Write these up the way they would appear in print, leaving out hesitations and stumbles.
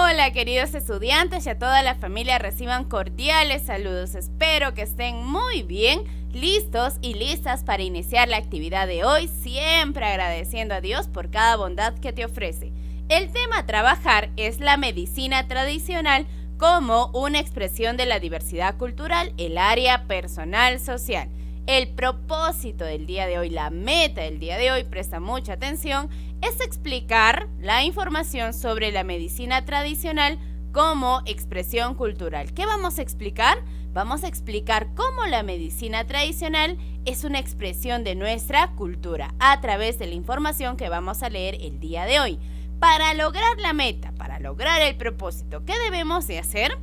Hola queridos estudiantes y a toda la familia, reciban cordiales saludos. Espero que estén muy bien, listos y listas para iniciar la actividad de hoy, siempre agradeciendo a Dios por cada bondad que te ofrece. El tema a trabajar es la medicina tradicional como una expresión de la diversidad cultural, el área personal social. El propósito del día de hoy, la meta del día de hoy, presta mucha atención, es explicar la información sobre la medicina tradicional como expresión cultural. ¿Qué vamos a explicar? Vamos a explicar cómo la medicina tradicional es una expresión de nuestra cultura a través de la información que vamos a leer el día de hoy. Para lograr la meta, para lograr el propósito, ¿qué debemos de hacer?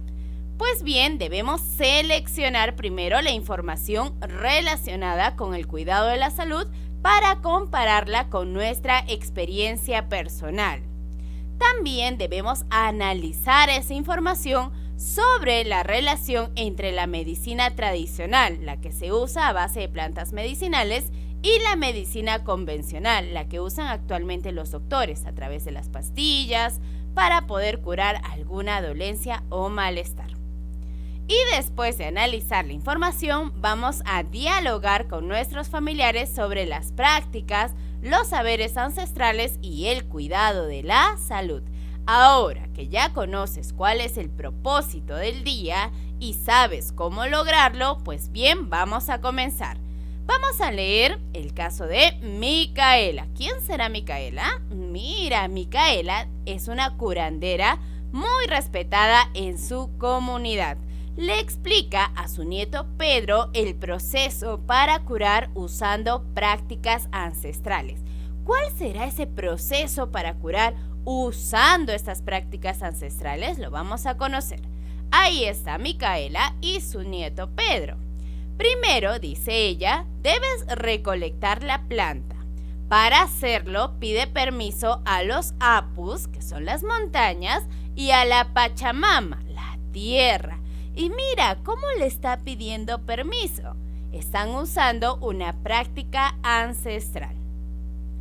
Pues bien, debemos seleccionar primero la información relacionada con el cuidado de la salud para compararla con nuestra experiencia personal. También debemos analizar esa información sobre la relación entre la medicina tradicional, la que se usa a base de plantas medicinales, y la medicina convencional, la que usan actualmente los doctores a través de las pastillas para poder curar alguna dolencia o malestar. Y después de analizar la información, vamos a dialogar con nuestros familiares sobre las prácticas, los saberes ancestrales y el cuidado de la salud. Ahora que ya conoces cuál es el propósito del día y sabes cómo lograrlo, pues bien, vamos a comenzar. Vamos a leer el caso de Micaela. ¿Quién será Micaela? Mira, Micaela es una curandera muy respetada en su comunidad. Le explica a su nieto Pedro el proceso para curar usando prácticas ancestrales. ¿Cuál será ese proceso para curar usando estas prácticas ancestrales? Lo vamos a conocer. Ahí está Micaela y su nieto Pedro. Primero, dice ella, debes recolectar la planta. Para hacerlo, pide permiso a los apus, que son las montañas, y a la Pachamama, la tierra. Y mira cómo le está pidiendo permiso. Están usando una práctica ancestral.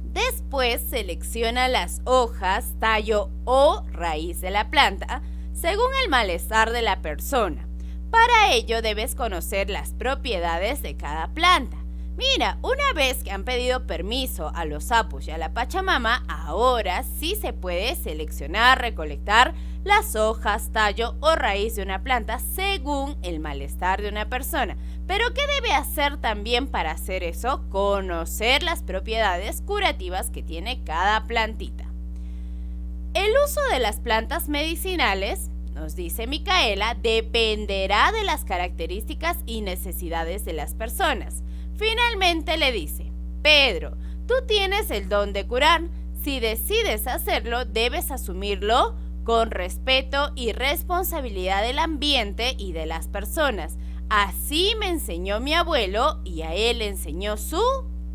Después selecciona las hojas, tallo o raíz de la planta según el malestar de la persona. Para ello debes conocer las propiedades de cada planta. Mira, una vez que han pedido permiso a los apus y a la Pachamama, ahora sí se puede seleccionar, recolectar las hojas, tallo o raíz de una planta según el malestar de una persona. Pero ¿qué debe hacer también para hacer eso? Conocer las propiedades curativas que tiene cada plantita. El uso de las plantas medicinales, nos dice Micaela, dependerá de las características y necesidades de las personas. Finalmente le dice, Pedro, tú tienes el don de curar. Si decides hacerlo, debes asumirlo con respeto y responsabilidad del ambiente y de las personas. Así me enseñó mi abuelo y a él le enseñó su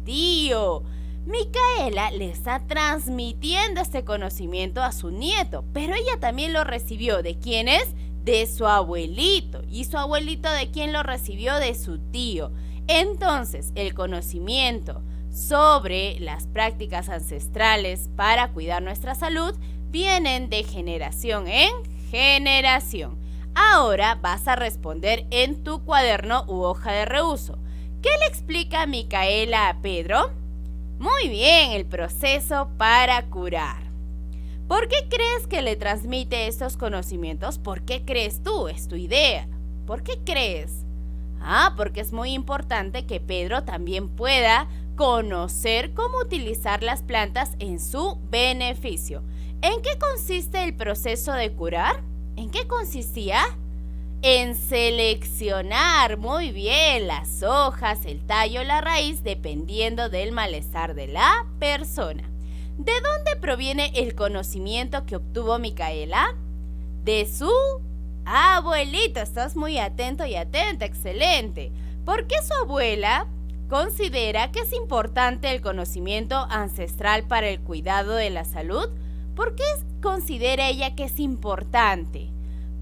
tío. Micaela le está transmitiendo este conocimiento a su nieto, pero ella también lo recibió. ¿De quién es? De su abuelito. ¿Y su abuelito de quién lo recibió? De su tío. Entonces, el conocimiento sobre las prácticas ancestrales para cuidar nuestra salud vienen de generación en generación. Ahora vas a responder en tu cuaderno u hoja de reuso. ¿Qué le explica Micaela a Pedro? Muy bien, el proceso para curar. ¿Por qué crees que le transmite estos conocimientos? ¿Por qué crees tú? Es tu idea. ¿Por qué crees? Porque es muy importante que Pedro también pueda conocer cómo utilizar las plantas en su beneficio. ¿En qué consiste el proceso de curar? ¿En qué consistía? En seleccionar muy bien las hojas, el tallo, la raíz, dependiendo del malestar de la persona. ¿De dónde proviene el conocimiento que obtuvo Micaela? De su abuelito. Estás muy atento y atenta, excelente. ¿Por qué su abuela considera que es importante el conocimiento ancestral para el cuidado de la salud? ¿Por qué considera ella que es importante?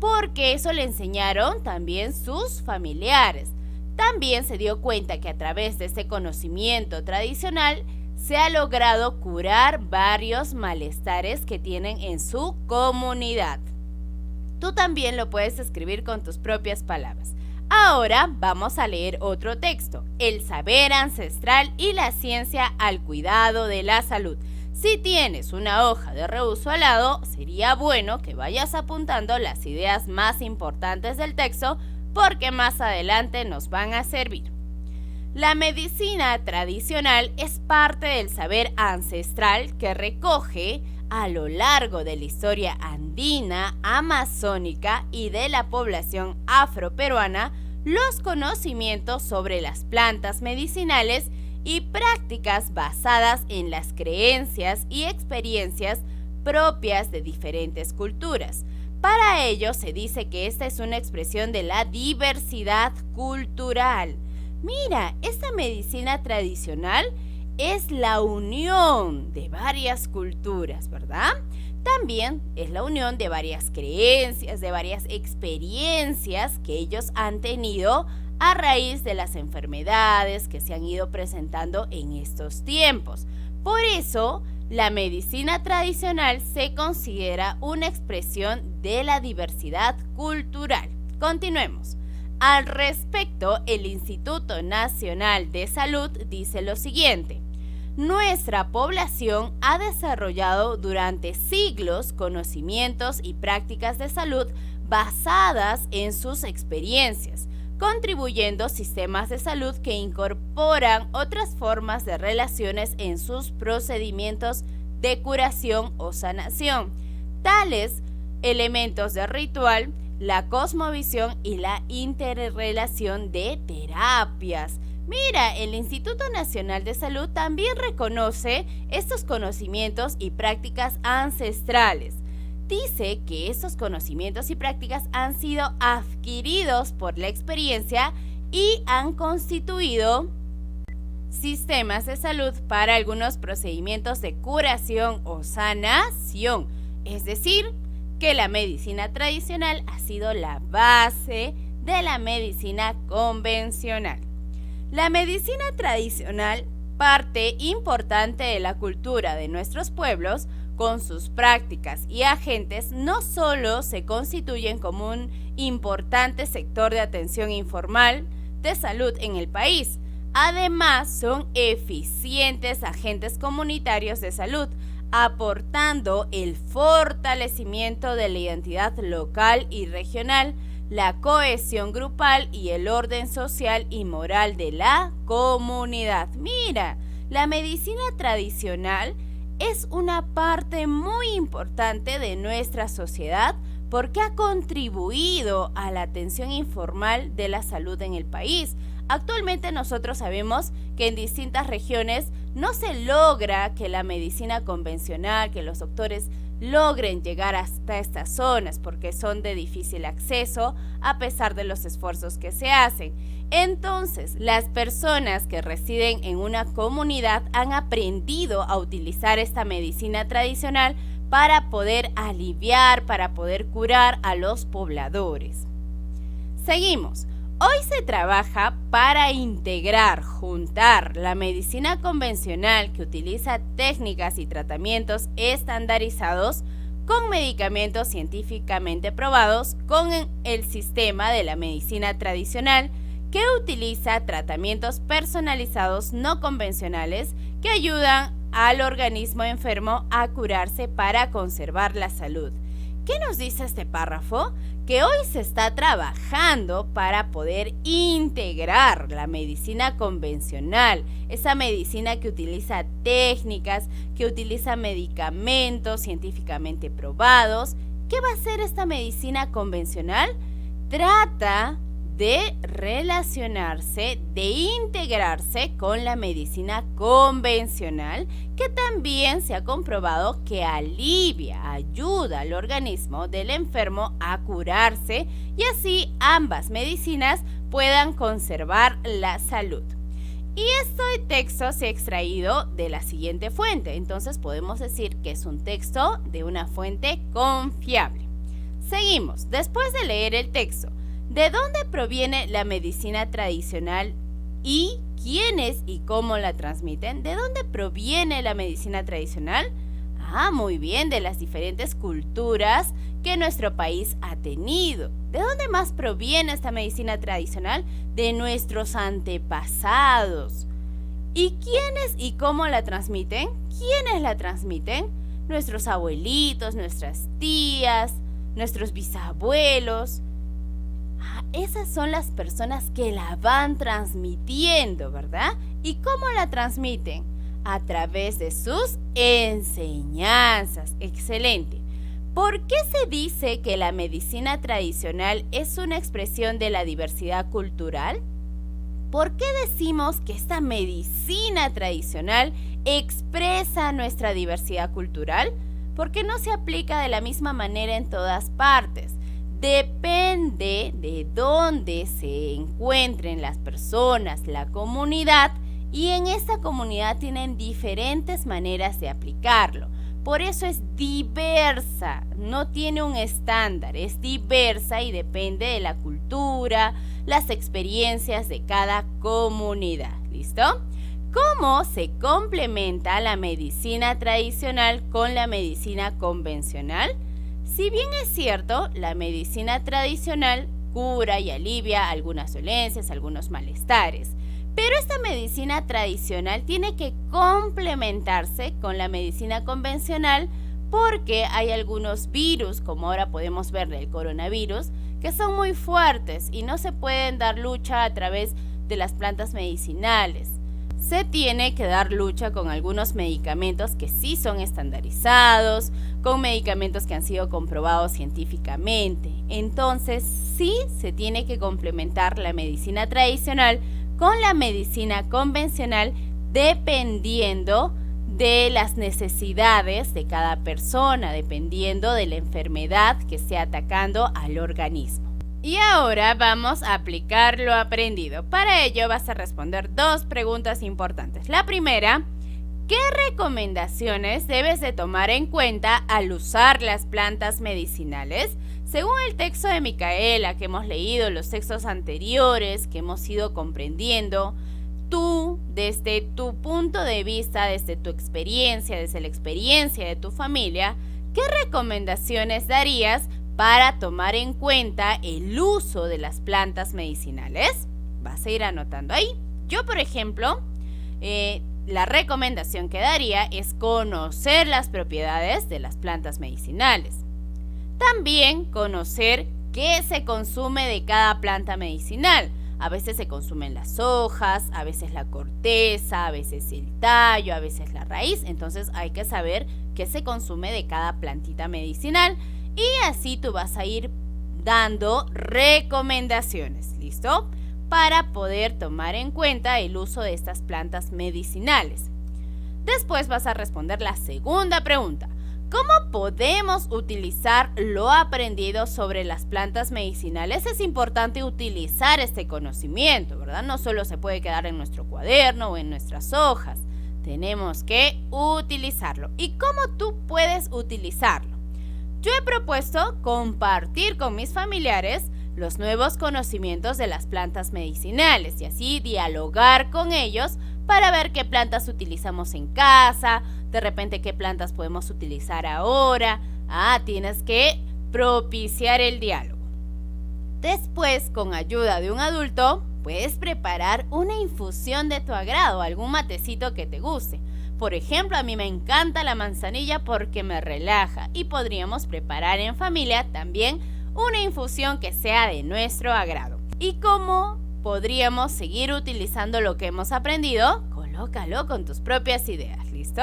Porque eso le enseñaron también sus familiares. También se dio cuenta que a través de ese conocimiento tradicional se ha logrado curar varios malestares que tienen en su comunidad. Tú también lo puedes escribir con tus propias palabras. Ahora vamos a leer otro texto, El saber ancestral y la ciencia al cuidado de la salud. Si tienes una hoja de reuso al lado, sería bueno que vayas apuntando las ideas más importantes del texto porque más adelante nos van a servir. La medicina tradicional es parte del saber ancestral que recoge a lo largo de la historia andina, amazónica y de la población afroperuana los conocimientos sobre las plantas medicinales y prácticas basadas en las creencias y experiencias propias de diferentes culturas. Para ello se dice que esta es una expresión de la diversidad cultural. Mira, esta medicina tradicional es la unión de varias culturas, ¿verdad? También es la unión de varias creencias, de varias experiencias que ellos han tenido a raíz de las enfermedades que se han ido presentando en estos tiempos. Por eso, la medicina tradicional se considera una expresión de la diversidad cultural. Continuemos. Al respecto, el Instituto Nacional de Salud dice lo siguiente: nuestra población ha desarrollado durante siglos conocimientos y prácticas de salud basadas en sus experiencias, contribuyendo sistemas de salud que incorporan otras formas de relaciones en sus procedimientos de curación o sanación, tales elementos de ritual, la cosmovisión y la interrelación de terapias. Mira, el Instituto Nacional de Salud también reconoce estos conocimientos y prácticas ancestrales. Dice que estos conocimientos y prácticas han sido adquiridos por la experiencia y han constituido sistemas de salud para algunos procedimientos de curación o sanación. Es decir, que la medicina tradicional ha sido la base de la medicina convencional. La medicina tradicional, parte importante de la cultura de nuestros pueblos, con sus prácticas y agentes, no solo se constituyen como un importante sector de atención informal de salud en el país, además son eficientes agentes comunitarios de salud, aportando el fortalecimiento de la identidad local y regional, la cohesión grupal y el orden social y moral de la comunidad. Mira, la medicina tradicional es una parte muy importante de nuestra sociedad porque ha contribuido a la atención informal de la salud en el país. Actualmente nosotros sabemos que en distintas regiones no se logra que la medicina convencional, que los doctores logren llegar hasta estas zonas porque son de difícil acceso a pesar de los esfuerzos que se hacen. Entonces, las personas que residen en una comunidad han aprendido a utilizar esta medicina tradicional para poder aliviar, para poder curar a los pobladores. Seguimos. Hoy se trabaja para integrar, juntar la medicina convencional que utiliza técnicas y tratamientos estandarizados con medicamentos científicamente probados con el sistema de la medicina tradicional que utiliza tratamientos personalizados no convencionales que ayudan al organismo enfermo a curarse para conservar la salud. ¿Qué nos dice este párrafo? Que hoy se está trabajando para poder integrar la medicina convencional, esa medicina que utiliza técnicas, que utiliza medicamentos científicamente probados. ¿Qué va a hacer esta medicina convencional? Trata de relacionarse, de integrarse con la medicina convencional, que también se ha comprobado que alivia, ayuda al organismo del enfermo a curarse y así ambas medicinas puedan conservar la salud. Y este texto se ha extraído de la siguiente fuente, entonces podemos decir que es un texto de una fuente confiable. Seguimos, después de leer el texto, ¿de dónde proviene la medicina tradicional y quiénes y cómo la transmiten? ¿De dónde proviene la medicina tradicional? Muy bien, de las diferentes culturas que nuestro país ha tenido. ¿De dónde más proviene esta medicina tradicional? De nuestros antepasados. ¿Y quiénes y cómo la transmiten? ¿Quiénes la transmiten? Nuestros abuelitos, nuestras tías, nuestros bisabuelos. Esas son las personas que la van transmitiendo, ¿verdad? ¿Y cómo la transmiten? A través de sus enseñanzas. Excelente. ¿Por qué se dice que la medicina tradicional es una expresión de la diversidad cultural? ¿Por qué decimos que esta medicina tradicional expresa nuestra diversidad cultural? Porque no se aplica de la misma manera en todas partes. Depende de dónde se encuentren las personas, la comunidad, y en esta comunidad tienen diferentes maneras de aplicarlo. Por eso es diversa, no tiene un estándar, es diversa y depende de la cultura, las experiencias de cada comunidad. ¿Listo? ¿Cómo se complementa la medicina tradicional con la medicina convencional? Si bien es cierto, la medicina tradicional cura y alivia algunas dolencias, algunos malestares, pero esta medicina tradicional tiene que complementarse con la medicina convencional porque hay algunos virus, como ahora podemos ver del coronavirus, que son muy fuertes y no se pueden dar lucha a través de las plantas medicinales. Se tiene que dar lucha con algunos medicamentos que sí son estandarizados, con medicamentos que han sido comprobados científicamente. Entonces, sí se tiene que complementar la medicina tradicional con la medicina convencional dependiendo de las necesidades de cada persona, dependiendo de la enfermedad que esté atacando al organismo. Y ahora vamos a aplicar lo aprendido. Para ello vas a responder 2 preguntas importantes. La primera, ¿qué recomendaciones debes de tomar en cuenta al usar las plantas medicinales? Según el texto de Micaela que hemos leído, los textos anteriores que hemos ido comprendiendo, tú, desde tu punto de vista, desde tu experiencia, desde la experiencia de tu familia, ¿qué recomendaciones darías para tomar en cuenta el uso de las plantas medicinales? Vas a ir anotando ahí. Yo, por ejemplo, la recomendación que daría es conocer las propiedades de las plantas medicinales. También conocer qué se consume de cada planta medicinal. A veces se consumen las hojas, a veces la corteza, a veces el tallo, a veces la raíz. Entonces hay que saber qué se consume de cada plantita medicinal y así tú vas a ir dando recomendaciones, ¿listo? Para poder tomar en cuenta el uso de estas plantas medicinales. Después vas a responder la segunda pregunta. ¿Cómo podemos utilizar lo aprendido sobre las plantas medicinales? Es importante utilizar este conocimiento, ¿verdad? No solo se puede quedar en nuestro cuaderno o en nuestras hojas. Tenemos que utilizarlo. ¿Y cómo tú puedes utilizarlo? Yo he propuesto compartir con mis familiares los nuevos conocimientos de las plantas medicinales y así dialogar con ellos para ver qué plantas utilizamos en casa, de repente qué plantas podemos utilizar ahora. Tienes que propiciar el diálogo. Después, con ayuda de un adulto, puedes preparar una infusión de tu agrado, algún matecito que te guste. Por ejemplo, a mí me encanta la manzanilla porque me relaja y podríamos preparar en familia también una infusión que sea de nuestro agrado. ¿Y cómo podríamos seguir utilizando lo que hemos aprendido? Colócalo con tus propias ideas, ¿listo?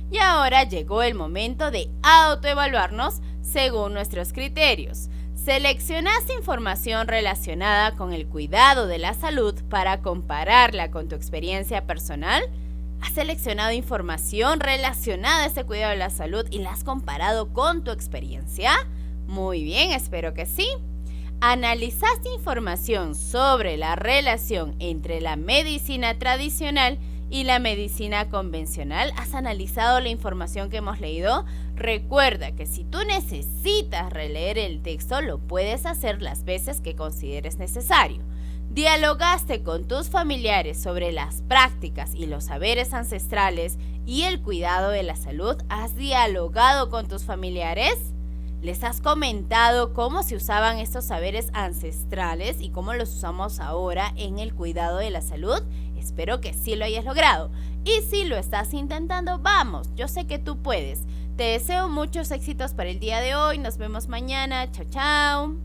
Y ahora llegó el momento de autoevaluarnos según nuestros criterios. ¿Seleccionaste información relacionada con el cuidado de la salud para compararla con tu experiencia personal? ¿Has seleccionado información relacionada a este cuidado de la salud y la has comparado con tu experiencia? Muy bien, espero que sí. ¿Analizaste información sobre la relación entre la medicina tradicional y la medicina convencional? ¿Has analizado la información que hemos leído? Recuerda que si tú necesitas releer el texto, lo puedes hacer las veces que consideres necesario. ¿Dialogaste con tus familiares sobre las prácticas y los saberes ancestrales y el cuidado de la salud? ¿Has dialogado con tus familiares? ¿Les has comentado cómo se usaban estos saberes ancestrales y cómo los usamos ahora en el cuidado de la salud? Espero que sí lo hayas logrado. Y si lo estás intentando, vamos, yo sé que tú puedes. Te deseo muchos éxitos para el día de hoy. Nos vemos mañana. Chao, chao.